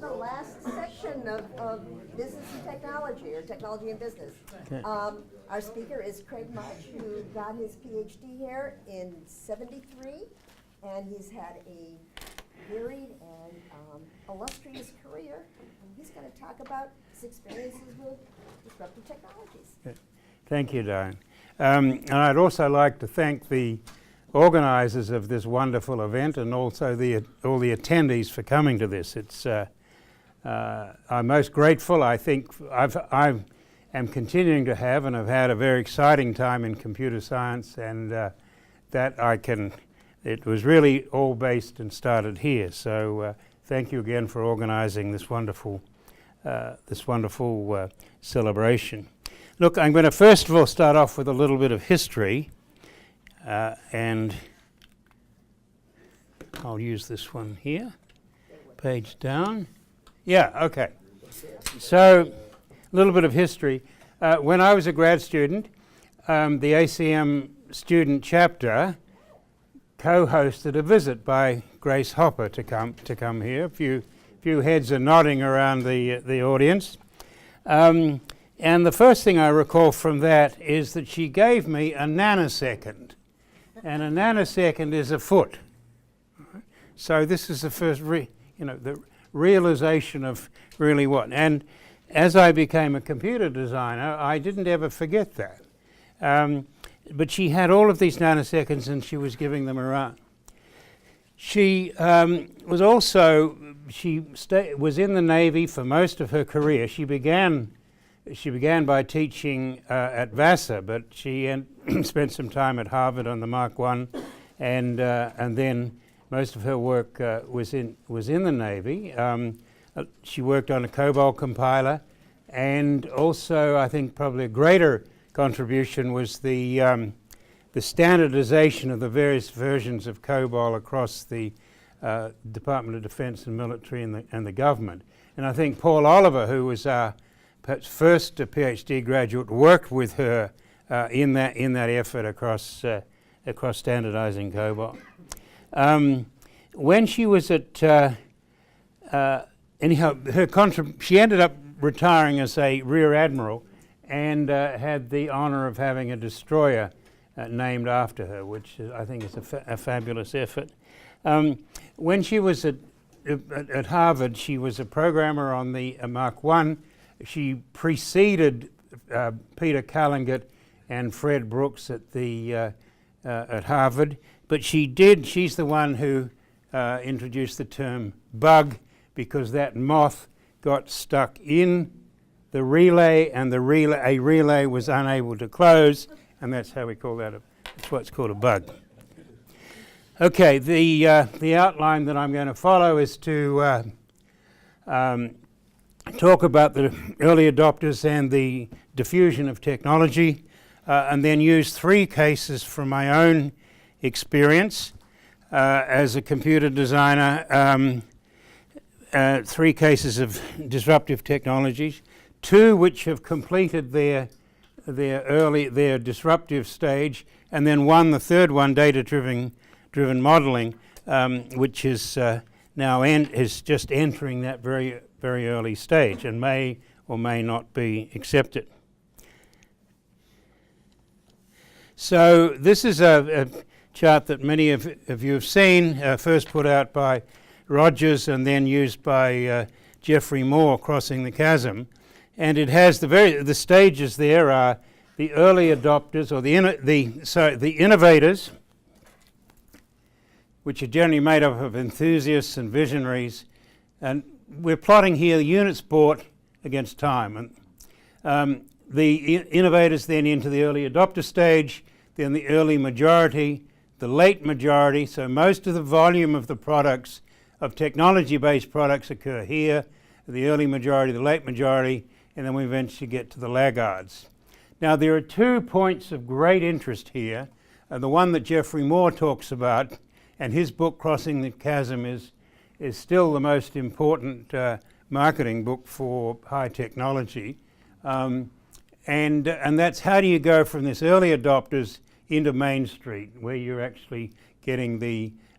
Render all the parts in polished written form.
the last section of business and technology, or technology and business. Okay. Our speaker is Craig Mudge, who got his PhD here in '73, and he's had a varied and illustrious career. And he's going to talk about his experiences with disruptive technologies. Okay. Thank you, Diane. And I'd also like to thank the organizers of this wonderful event and also all the attendees for coming to this. It's I'm most grateful. I think I am continuing to have and have had a very exciting time in computer science, and it was really all based and started here. So thank you again for organizing this wonderful celebration. Look, I'm going to first of all start off with a little bit of history, and I'll use this one here, page down. Yeah, okay. So, a little bit of history. When I was a grad student, the ACM student chapter co-hosted a visit by Grace Hopper to come here. A few heads are nodding around the audience. And the first thing I recall from that is that she gave me a nanosecond. And a nanosecond is a foot. So this is the first, the realization of really what. And as I became a computer designer, I didn't ever forget that. But she had all of these nanoseconds and she was giving them around. She was also, was in the Navy for most of her career. She began by teaching at Vassar, but she spent some time at Harvard on the Mark I, and then most of her work was in the Navy. She worked on a COBOL compiler, and also I think probably a greater contribution was the standardization of the various versions of COBOL across the Department of Defense and military and the government. And I think Paul Oliver, who was our perhaps first PhD graduate, worked with her in that effort across standardizing COBOL. When she was at she ended up retiring as a rear admiral, and had the honor of having a destroyer named after her, which I think is a fabulous effort. When she was at Harvard, she was a programmer on the Mark I. She preceded Peter Callingett and Fred Brooks at Harvard, but she's the one who introduced the term bug, because that moth got stuck in the relay, and a relay was unable to close, and that's how we call that. That's what's called a bug. Okay, the outline that I'm going to follow is to talk about the early adopters and the diffusion of technology, and then use three cases from my own experience as a computer designer, three cases of disruptive technologies, two which have completed their disruptive stage, and then the third one, data-driven modeling, which is now is just entering that very early stage and may or may not be accepted. So this is a chart that many of you have seen, first put out by Rutgers and then used by Geoffrey Moore, Crossing the Chasm. And it has the stages there are the early adopters, or the innovators, which are generally made up of enthusiasts and visionaries. And we're plotting here the units bought against time. And the innovators then into the early adopter stage, then the early majority, the late majority. So most of the volume of the products, of technology-based products, occur here, the early majority, the late majority, and then we eventually get to the laggards. Now there are 2 points of great interest here. The one that Geoffrey Moore talks about, and his book Crossing the Chasm is still the most important marketing book for high technology. And that's how do you go from this early adopters into Main Street, where you're actually getting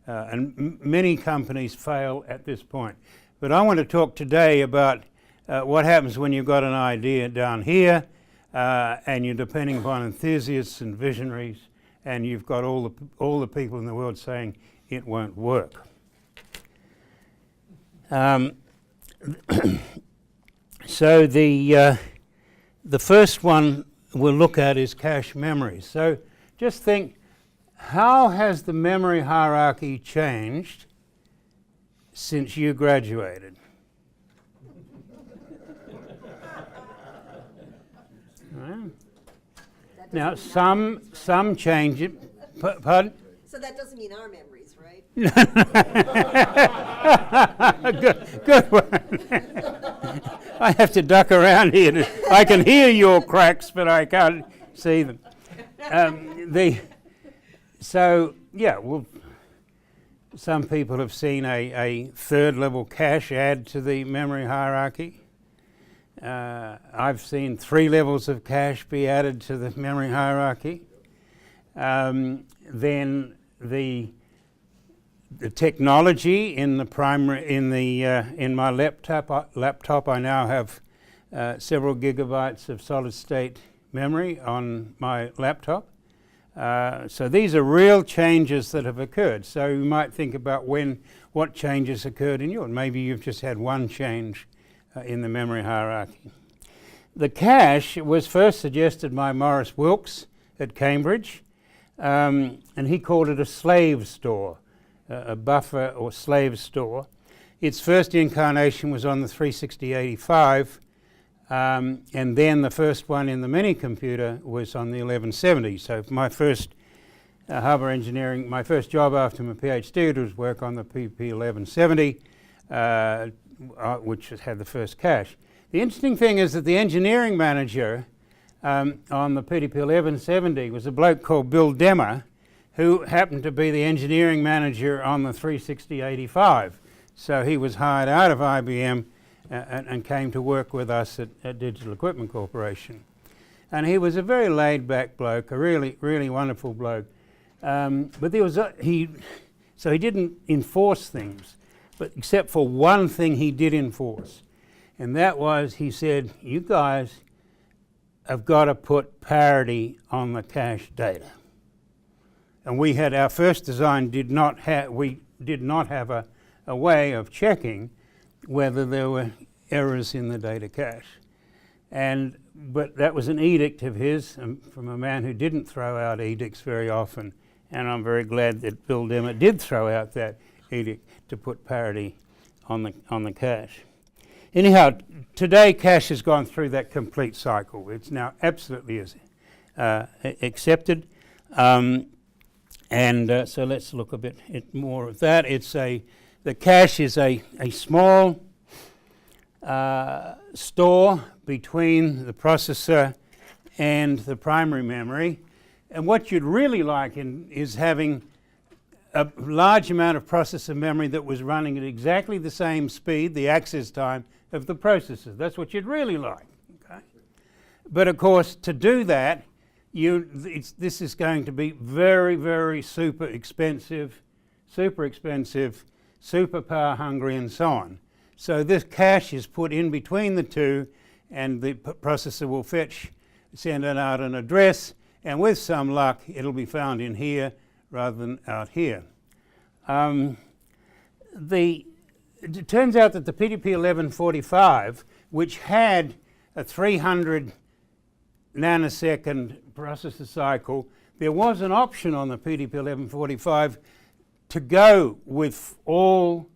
and many companies fail at this point. But I want to talk today about what happens when you've got an idea down here and you're depending upon enthusiasts and visionaries, and you've got all the people in the world saying it won't work. So the first one we'll look at is cache memory. So just think, how has the memory hierarchy changed since you graduated? Now, some change it. Pardon? So that doesn't mean our memories, right? Good one. I have to duck around here. I can hear your cracks, but I can't see them. Some people have seen a third level cache add to the memory hierarchy. I've seen 3 levels of cache be added to the memory hierarchy. Then the technology in the primary in my laptop I now have several gigabytes of solid state memory on my laptop. So these are real changes that have occurred. So you might think about what changes occurred in yours. Maybe you've just had one change in the memory hierarchy. The cache was first suggested by Maurice Wilkes at Cambridge, and he called it a slave store, a buffer or slave store. Its first incarnation was on the 36085, and then the first one in the mini computer was on the 1170. So my first hardware engineering, my first job after my PhD was work on the PP 1170, which had the first cache. The interesting thing is that the engineering manager on the PDP 1170 was a bloke called Bill Demmer, who happened to be the engineering manager on the 36085. So he was hired out of IBM and came to work with us at Digital Equipment Corporation. And he was a very laid-back bloke, a really, really wonderful bloke. But he didn't enforce things. But except for one thing he did enforce, and that was, he said, you guys have got to put parity on the cache data. And we had our first design did not have a way of checking whether there were errors in the data cache. But that was an edict of his from a man who didn't throw out edicts very often, and I'm very glad that Bill Demmer did throw out that edict to put parity on the cache. Anyhow, today cache has gone through that complete cycle. It's now absolutely accepted. So let's look a bit more of that. The cache is a small store between the processor and the primary memory. And what you'd really like is having a large amount of processor memory that was running at exactly the same speed, the access time, of the processor. That's what you'd really like. Okay? But of course, to do that, this is going to be very, very super expensive, super power hungry, and so on. So this cache is put in between the two, and the processor will send it out an address, and with some luck, it'll be found in here rather than out here. It turns out that the PDP 1145, which had a 300 nanosecond processor cycle, there was an option on the PDP 1145 to go with all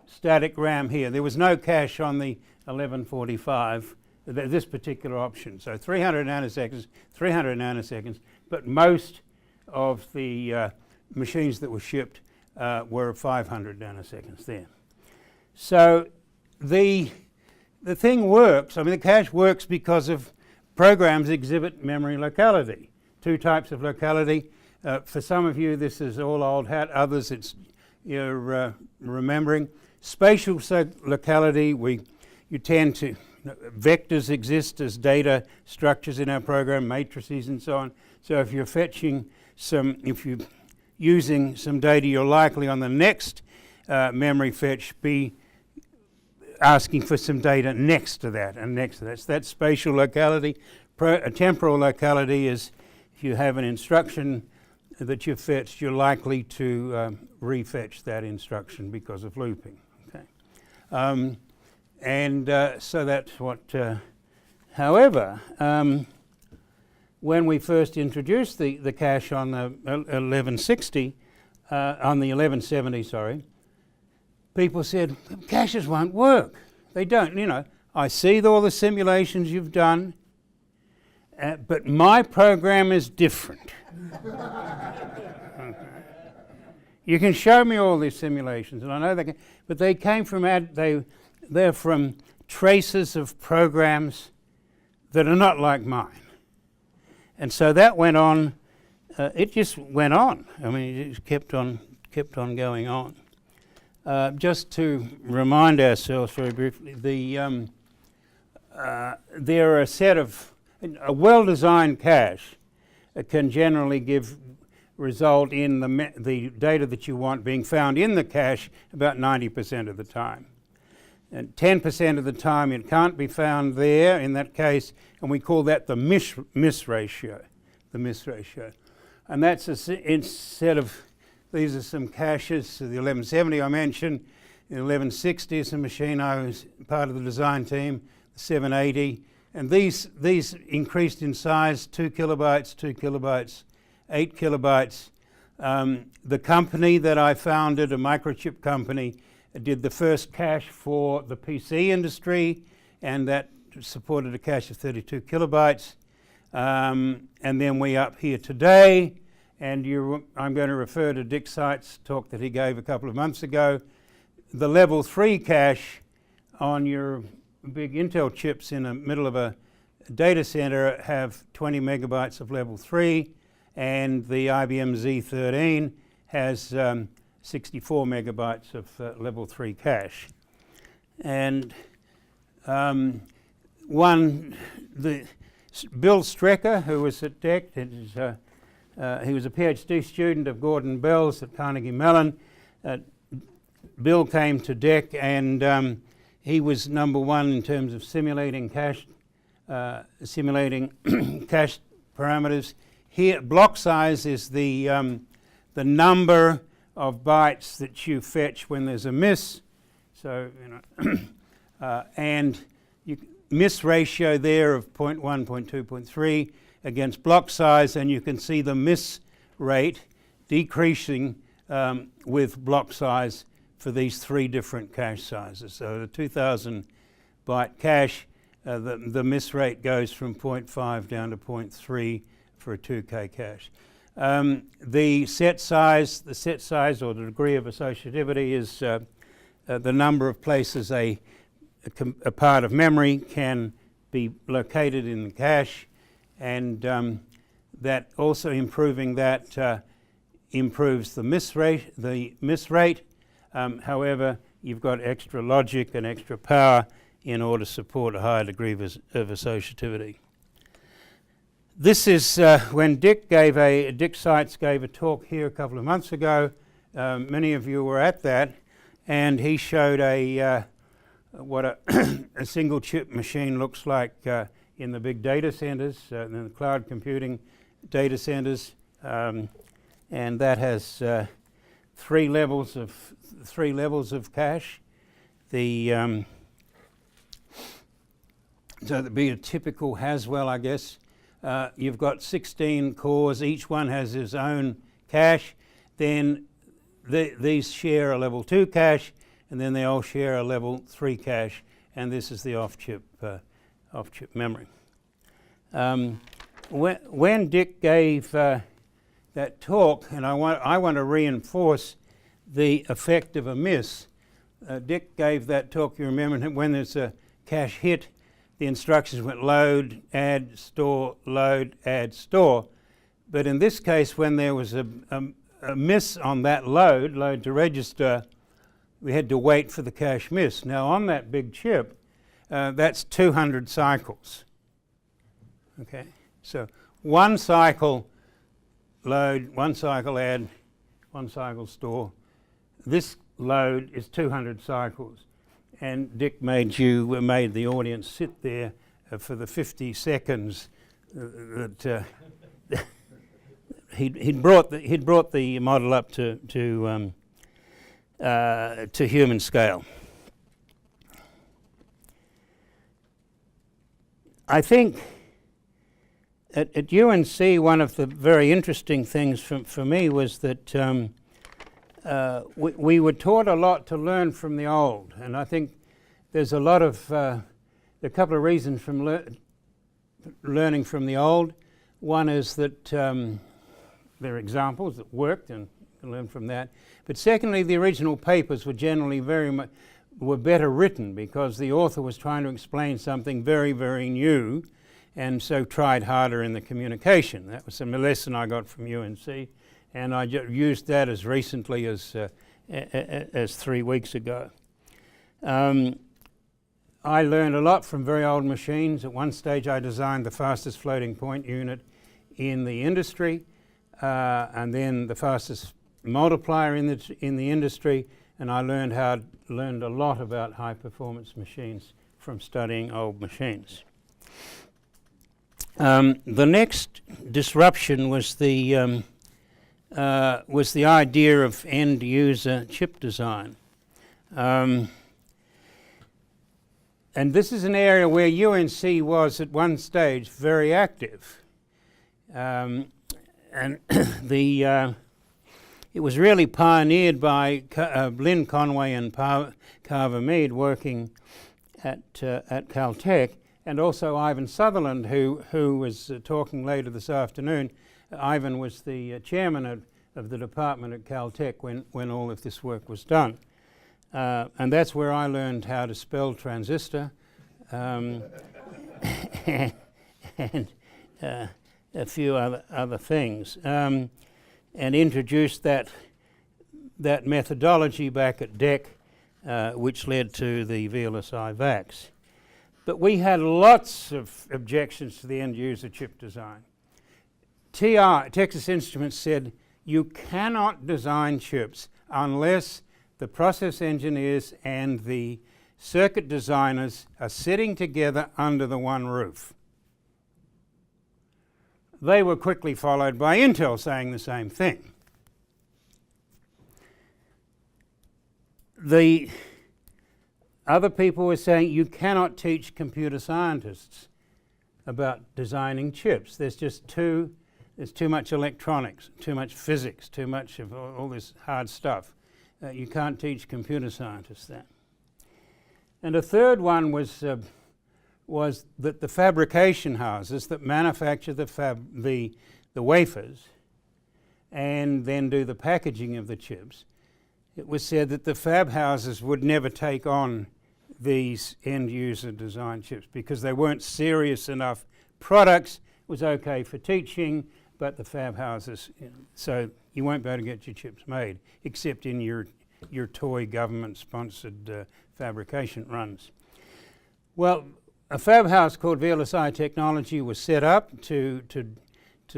static RAM here. There was no cache on the 1145, this particular option. So 300 nanoseconds, but most of the machines that were shipped were 500 nanoseconds there. So the thing works. The cache works because of programs exhibit memory locality. 2 types of locality. For some of you, this is all old hat. Others, you're remembering. Spatial locality, you tend to, vectors exist as data structures in our program, matrices and so on. So if you're if you're using some data, you're likely on the next memory fetch be asking for some data next to that and next to that. So that's spatial locality. A temporal locality is if you have an instruction that you've fetched, you're likely to refetch that instruction because of looping. Okay, so that's what. However, when we first introduced the cache on the 1170, sorry, people said caches won't work. They don't. You know, I see all the simulations you've done, but my program is different. You can show me all these simulations, and I know they can, but they came from they're from traces of programs that are not like mine, and so that went on. It just went on. I mean, it just kept on going on. Just to remind ourselves very briefly, there are a well-designed cache can generally result in the data that you want being found in the cache about 90% of the time. And 10% of the time it can't be found there in that case, and we call that the miss ratio. The miss ratio. And that's instead of, these are some caches, so the 1170 I mentioned, the 1160 is a machine I was part of the design team, the 780, and these increased in size, 2 kilobytes, 2 kilobytes, 8 kilobytes. The company that I founded, a microchip company, did the first cache for the PC industry, and that supported a cache of 32 kilobytes. And then we up here today, and I'm going to refer to Dick Seitz' talk that he gave a couple of months ago. The level 3 cache on your big Intel chips in the middle of a data center have 20 megabytes of level 3, and the IBM Z13 has 64 megabytes of level 3 cache. And Bill Strecker, who was at DEC, he was a PhD student of Gordon Bell's at Carnegie Mellon. Bill came to DEC, and he was number one in terms of simulating cache parameters. Here, block size is the number of bytes that you fetch when there's a miss. So, and miss ratio there of 0.1, 0.2, 0.3 against block size, and you can see the miss rate decreasing with block size for these three different cache sizes. So the 2,000 byte cache, the miss rate goes from 0.5 down to 0.3 for a 2K cache. The set size or the degree of associativity is the number of places a part of memory can be located in the cache, and that also improving that improves the miss rate. However, you've got extra logic and extra power in order to support a higher degree of associativity. This is when Dick Seitz gave a talk here a couple of months ago. Many of you were at that, and he showed what a single chip machine looks like in the big data centers, in the cloud computing data centers, and that has three levels of cache. So that'd be a typical Haswell, I guess. You've got 16 cores, each one has its own cache. Then these share a level 2 cache, and then they all share a level 3 cache, and this is the off-chip memory. When Dick gave that talk, and I want to reinforce the effect of a miss. Dick gave that talk, you remember, when there's a cache hit, the instructions went load, add, store, load, add, store. But in this case, when there was a miss on that load to register, we had to wait for the cache miss. Now on that big chip, that's 200 cycles. Okay, so one cycle load, one cycle add, one cycle store. This load is 200 cycles. and Dick made the audience sit there for the 50 seconds that he'd brought the model up to human scale. I think at UNC, one of the very interesting things for me was that we were taught a lot to learn from the old, and I think there's a lot of a couple of reasons from learning from the old. One is that there are examples that worked, and you can learn from that. But secondly, the original papers were generally were better written because the author was trying to explain something very, very new, and so tried harder in the communication. That was a lesson I got from UNC, and I used that as recently as 3 weeks ago. I learned a lot from very old machines. At one stage I designed the fastest floating point unit in the industry, and then the fastest multiplier in the industry, and I learned a lot about high performance machines from studying old machines. The next disruption was the idea of end user chip design. And this is an area where UNC was at one stage very active. And it was really pioneered by Lynn Conway and Carver Mead working at Caltech, and also Ivan Sutherland, who was talking later this afternoon. Ivan was the chairman of the department at Caltech when all of this work was done. And that's where I learned how to spell transistor and a few other things, and introduced that methodology back at DEC, which led to the VLSI VAX. But we had lots of objections to the end user chip design. Texas Instruments said, you cannot design chips unless the process engineers and the circuit designers are sitting together under the one roof. They were quickly followed by Intel saying the same thing. The other people were saying you cannot teach computer scientists about designing chips. There's too much electronics, too much physics, too much of all this hard stuff. You can't teach computer scientists that. And a third one was that the fabrication houses that manufacture the wafers and then do the packaging of the chips, it was said that the fab houses would never take on these end user design chips because they weren't serious enough products. It was okay for teaching, but the fab houses, so you won't be able to get your chips made except in your toy government-sponsored fabrication runs. Well, a fab house called VLSI Technology was set up to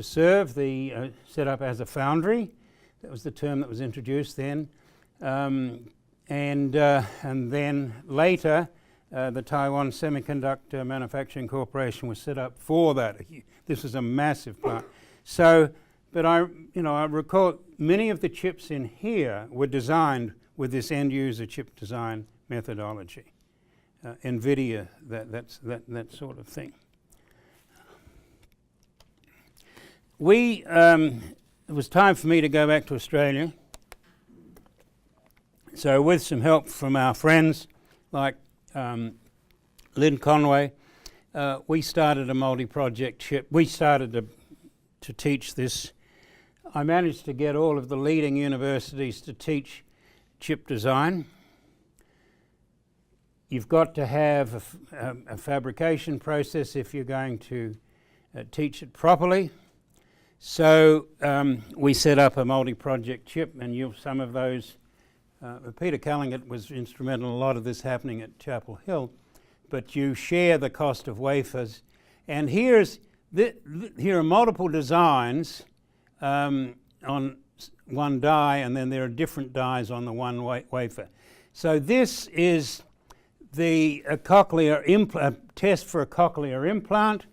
serve set up as a foundry. That was the term that was introduced then. And then later, the Taiwan Semiconductor Manufacturing Corporation was set up for that. This was a massive plant. So, but I recall many of the chips in here were designed with this end-user chip design methodology. NVIDIA, that sort of thing. It was time for me to go back to Australia. So with some help from our friends like Lynn Conway, we started a multi-project chip. We started to teach this. I managed to get all of the leading universities to teach chip design. You've got to have a fabrication process if you're going to teach it properly. So we set up a multi-project chip, and some of those, Peter Callingett was instrumental in a lot of this happening at Chapel Hill, but you share the cost of wafers. And here are multiple designs on one die, and then there are different dies on the one wafer. So this is a test for a cochlear implant.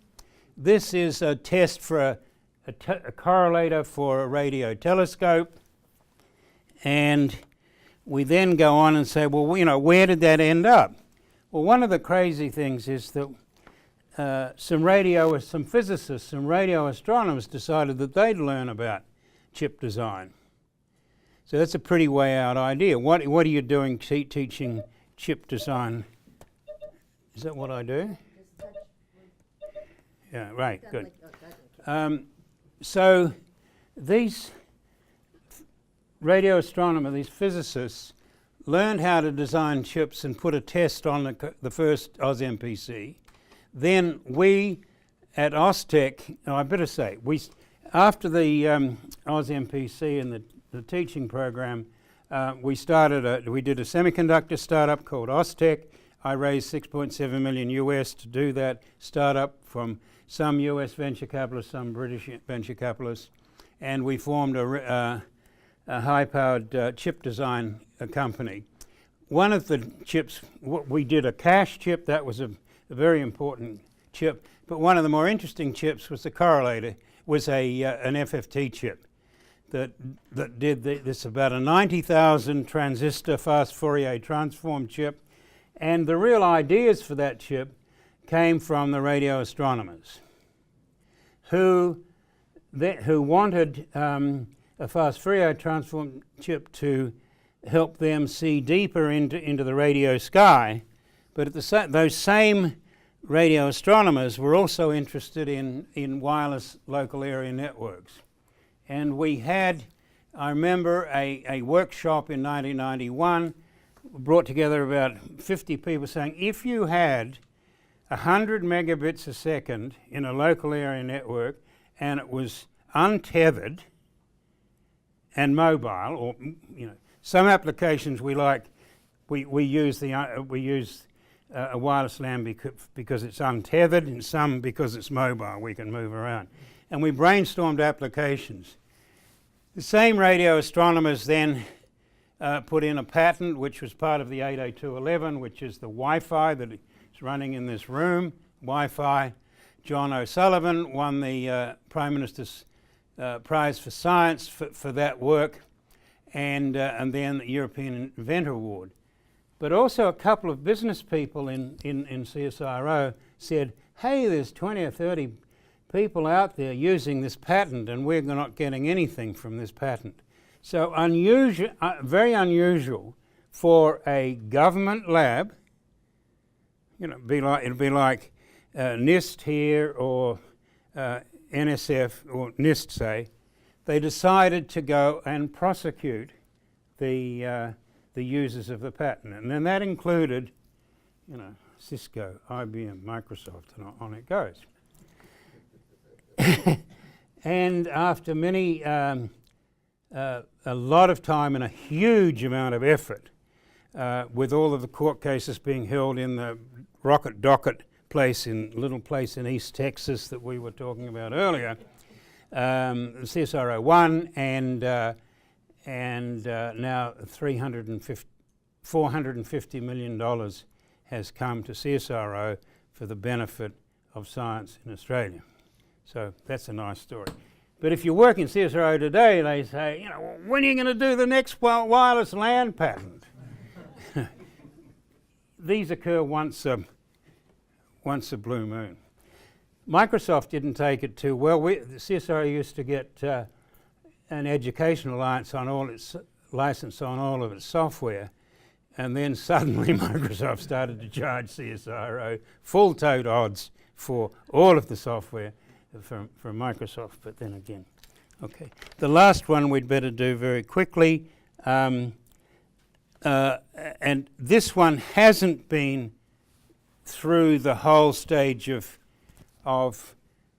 This is a test for a correlator for a radio telescope. And we then go on and say, well, you know, where did that end up? Well, one of the crazy things is that some physicists, some radio astronomers decided that they'd learn about chip design. So that's a pretty way out idea. What are you doing teaching chip design? Is that what I do? Yeah, right, good. So these radio astronomers, these physicists, learned how to design chips and put a test on the first AusMPC. Then we at Austech, I better say, after the AusMPC and the teaching program, we did a semiconductor startup called Austech. I raised $6.7 million US to do that startup from some US venture capitalists, some British venture capitalists, and we formed a high-powered chip design company. One of the chips, we did a cache chip. That was a very important chip. But one of the more interesting chips was the correlator, was an FFT chip that did this, about a 90,000 transistor fast Fourier transform chip. And the real ideas for that chip came from the radio astronomers who wanted a fast Fourier transform chip to help them see deeper into the radio sky. But at those same radio astronomers were also interested in wireless local area networks. And we had, I remember, a workshop in 1991, brought together about 50 people saying, if you had 100 megabits a second in a local area network and it was untethered and mobile, or you know, some applications we use a wireless LAN because it's untethered, and some because it's mobile, we can move around. And we brainstormed applications. The same radio astronomers then put in a patent which was part of the 802.11, which is the Wi-Fi that is running in this room. Wi-Fi. John O'Sullivan won the Prime Minister's Prize for Science for that work, and then the European Inventor Award. But also a couple of business people in CSIRO said, hey, there's 20 or 30 people out there using this patent and we're not getting anything from this patent. So unusual, very unusual for a government lab, you know, it'd be like NIST here or NSF or NIST, say. They decided to go and prosecute the users of the patent, and then that included, you know, Cisco, IBM, Microsoft, and on it goes. And after many, a lot of time and a huge amount of effort, with all of the court cases being held in the Rocket Docket little place in East Texas that we were talking about earlier, CSIRO won, and now $450 million has come to CSIRO for the benefit of science in Australia. So that's a nice story. But if you work in CSIRO today, they say, you know, when are you going to do the next wireless LAN patent? These occur once a blue moon. Microsoft didn't take it too well. The CSIRO used to get an educational license on all of its software, and then suddenly Microsoft started to charge CSIRO full tote odds for all of the software from Microsoft. But then again, okay. The last one we'd better do very quickly, and this one hasn't been through the whole stage of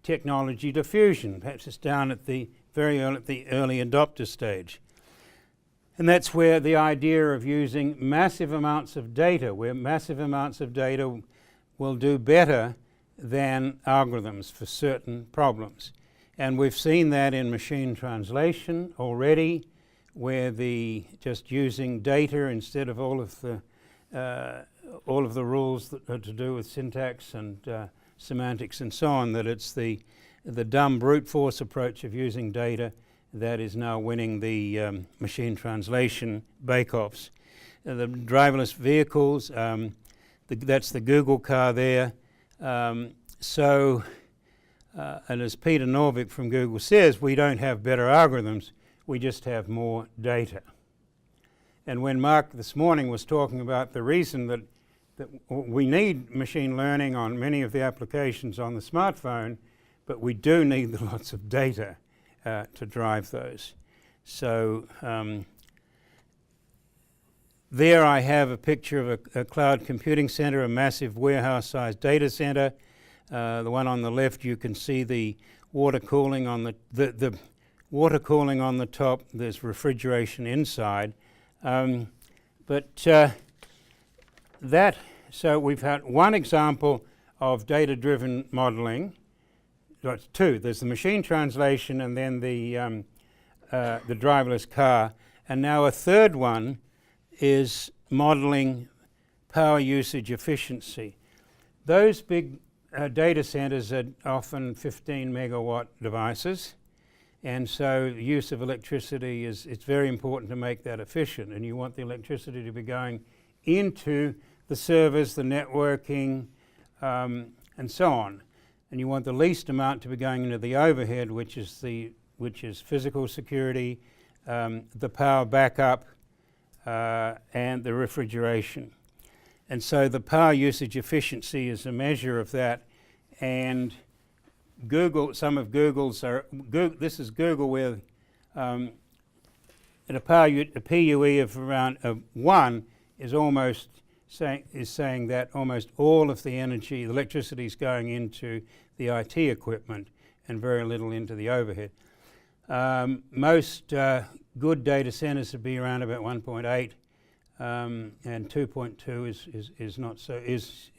technology diffusion. Perhaps it's down at the early adopter stage. And that's where the idea of using massive amounts of data, where massive amounts of data will do better than algorithms for certain problems. And we've seen that in machine translation already, where just using data instead of all of the all of the rules that are to do with syntax and semantics and so on, that it's the dumb brute force approach of using data that is now winning the machine translation bake-offs. The driverless vehicles, that's the Google car there. And as Peter Norvig from Google says, we don't have better algorithms, we just have more data. And when Mark this morning was talking about the reason that we need machine learning on many of the applications on the smartphone, but we do need lots of data to drive those. So there I have a picture of a cloud computing center, a massive warehouse-sized data center. The one on the left, you can see the water cooling on the water cooling on the top. There's refrigeration inside. So we've had one example of data-driven modeling. That's two. There's the machine translation and then the driverless car. And now a third one is modeling power usage efficiency. Those big data centers are often 15 megawatt devices. And so the use of electricity it's very important to make that efficient. And you want the electricity to be going into the servers, the networking, and so on. And you want the least amount to be going into the overhead, which is physical security, the power backup, and the refrigeration. And so the power usage efficiency is a measure of that. And Google, some of Google's are, this is Google with at a PUE of around 1 is almost saying that almost all of the energy, the electricity is going into the IT equipment and very little into the overhead. Most good data centers would be around about 1.8, and 2.2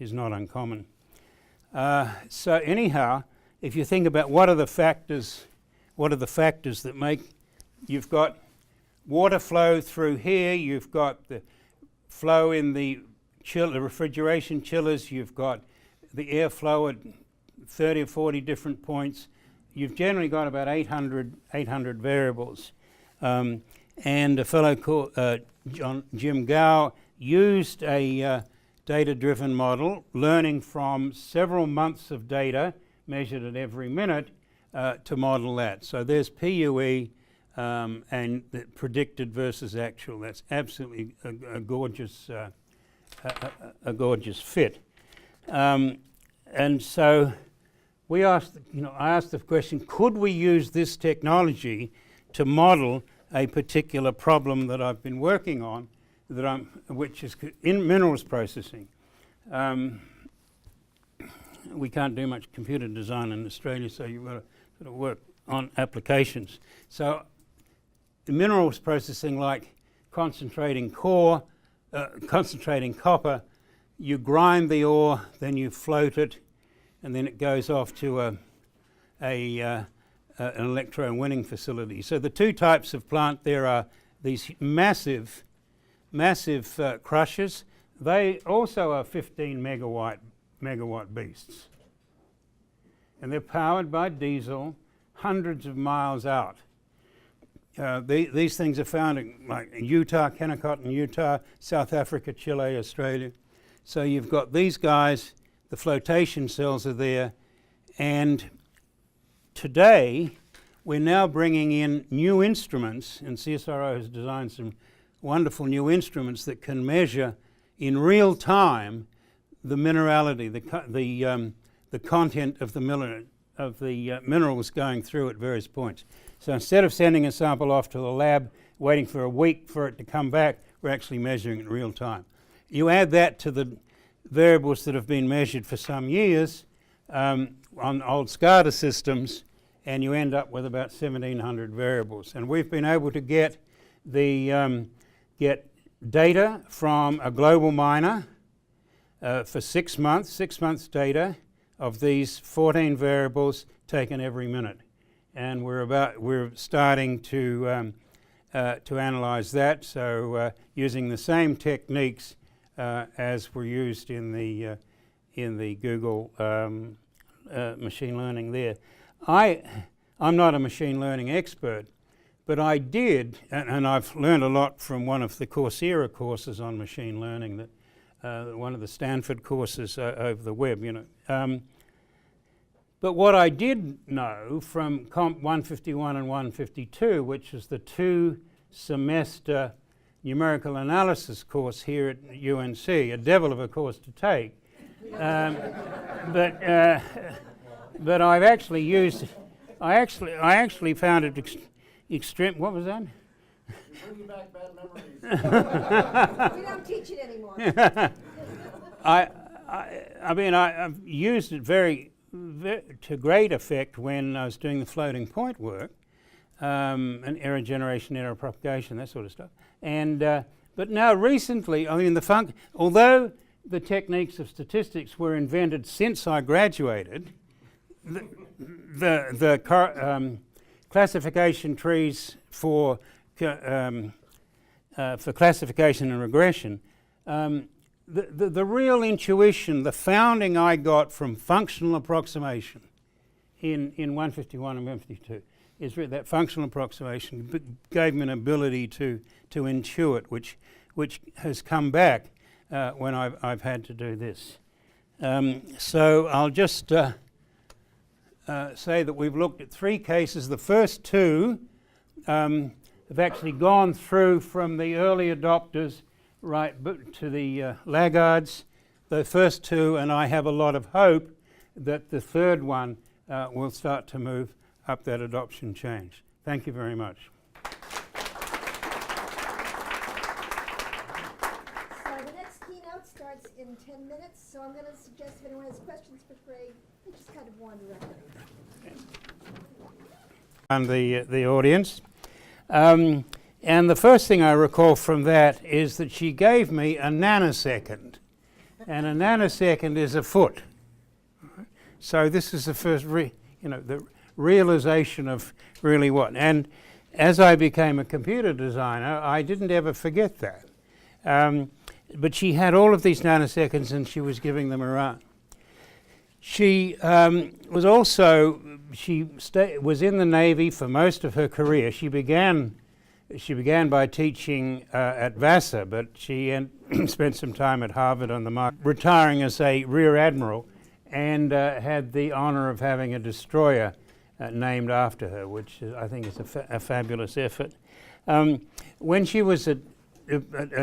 is not uncommon. So anyhow, if you think about what are the factors that make, you've got water flow through here, you've got the flow in the refrigeration chillers, you've got the airflow at 30 or 40 different points. You've generally got about 800 variables. And a fellow called Jim Gao used a data-driven model, learning from several months of data measured at every minute to model that. So there's PUE and the predicted versus actual. That's absolutely a gorgeous fit. And so we asked, I asked the question, could we use this technology to model a particular problem that I've been working on, which is in minerals processing. We can't do much computer design in Australia, so you've got to sort of work on applications. So the minerals processing, like concentrating copper, you grind the ore, then you float it, and then it goes off to an electro-winning facility. So the two types of plant there are these massive crushers. They also are 15 megawatt beasts. And they're powered by diesel hundreds of miles out. These things are found in Utah, Kennecott in Utah, South Africa, Chile, Australia. So you've got these guys, the flotation cells are there, and today we're now bringing in new instruments, and CSIRO has designed some wonderful new instruments that can measure in real time the minerality, the content of the minerals going through at various points. So instead of sending a sample off to the lab, waiting for a week for it to come back, we're actually measuring it in real time. You add that to the variables that have been measured for some years on old SCADA systems, and you end up with about 1,700 variables. And we've been able to get data from a global miner for 6 months data of these 14 variables taken every minute. And we're starting to analyze that. So using the same techniques, as were used in the Google machine learning there. I'm not a machine learning expert, but I did, and I've learned a lot from one of the Coursera courses on machine learning, that one of the Stanford courses over the web, you know. But what I did know from Comp 151 and 152, which was the 2-semester numerical analysis course here at UNC, a devil of a course to take, but I've actually used. I actually found it extreme. What was that? You're bringing back bad memories. We don't teach it anymore. I mean, I've used it to great effect when I was doing the floating point work, and error generation, error propagation, that sort of stuff. And but now recently, I mean, although the techniques of statistics were invented since I graduated, the classification trees for classification and regression, the real intuition, the founding I got from functional approximation in 151 and 152 is that functional approximation gave me an ability to intuit, which has come back when I've had to do this. So I'll just say that we've looked at 3 cases. The first 2 have actually gone through from the early adopters right to the laggards. The first 2, and I have a lot of hope that the third one will start to move up that adoption change. Thank you very much. So the next keynote starts in 10 minutes, so I'm going to suggest if anyone has questions for Craig, they just kind of wander up there. And the audience. And the first thing I recall from that is that she gave me a nanosecond. And a nanosecond is a foot. So this is the first, the realization of really what. And as I became a computer designer, I didn't ever forget that. But she had all of these nanoseconds and she was giving them around. She was also, was in the Navy for most of her career. She began by teaching at Vassar, but she spent some time at Harvard on the market, retiring as a Rear Admiral, and had the honor of having a destroyer named after her, which I think is a fabulous effort. When she was at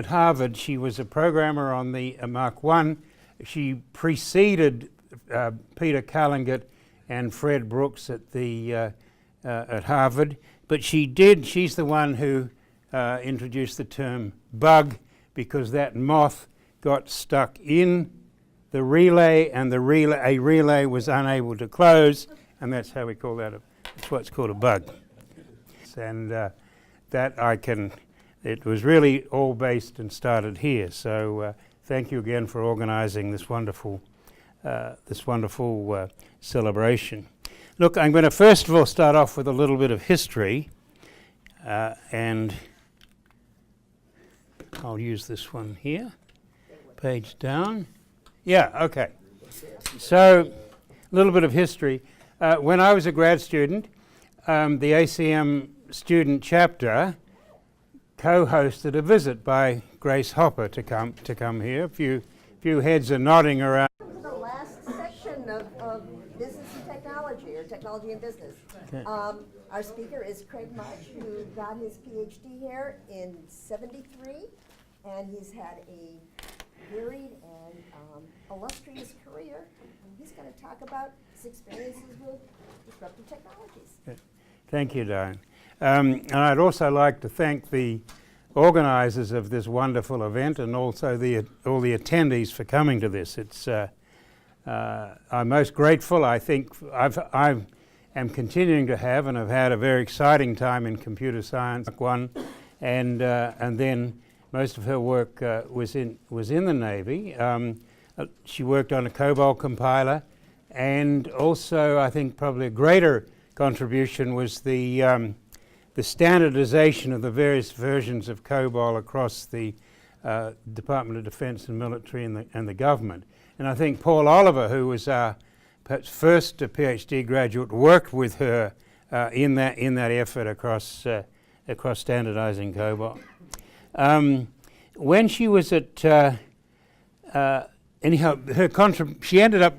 Harvard, she was a programmer on the Mark I. She preceded Peter Callingett and Fred Brooks at Harvard, but she's the one who introduced the term bug, because that moth got stuck in the relay, and a relay was unable to close, and that's how we call that. That's what's called a bug. And it was really all based and started here. So thank you again for organising this wonderful celebration. Look, I'm going to first of all start off with a little bit of history, and I'll use this one here, page down. Yeah, okay. So a little bit of history. When I was a grad student, the ACM student chapter co-hosted a visit by Grace Hopper to come here. A few heads are nodding around. The last section of business and technology, or technology and business. Okay. Our speaker is Craig Mudge, who got his PhD here in '73, and he's had a varied and illustrious career. And he's going to talk about his experiences with disruptive technologies. Okay. Thank you, Diane. And I'd also like to thank the organisers of this wonderful event, and also all the attendees for coming to this. It's I'm most grateful. I think I am continuing to have, and I've had a very exciting time in computer science. And then most of her work was in the Navy. She worked on a COBOL compiler, and also I think probably a greater contribution was the standardization of the various versions of COBOL across the Department of Defense and military and the government. And I think Paul Oliver, who was our perhaps first PhD graduate, worked with her in that effort across standardizing COBOL. When she was at anyhow, she ended up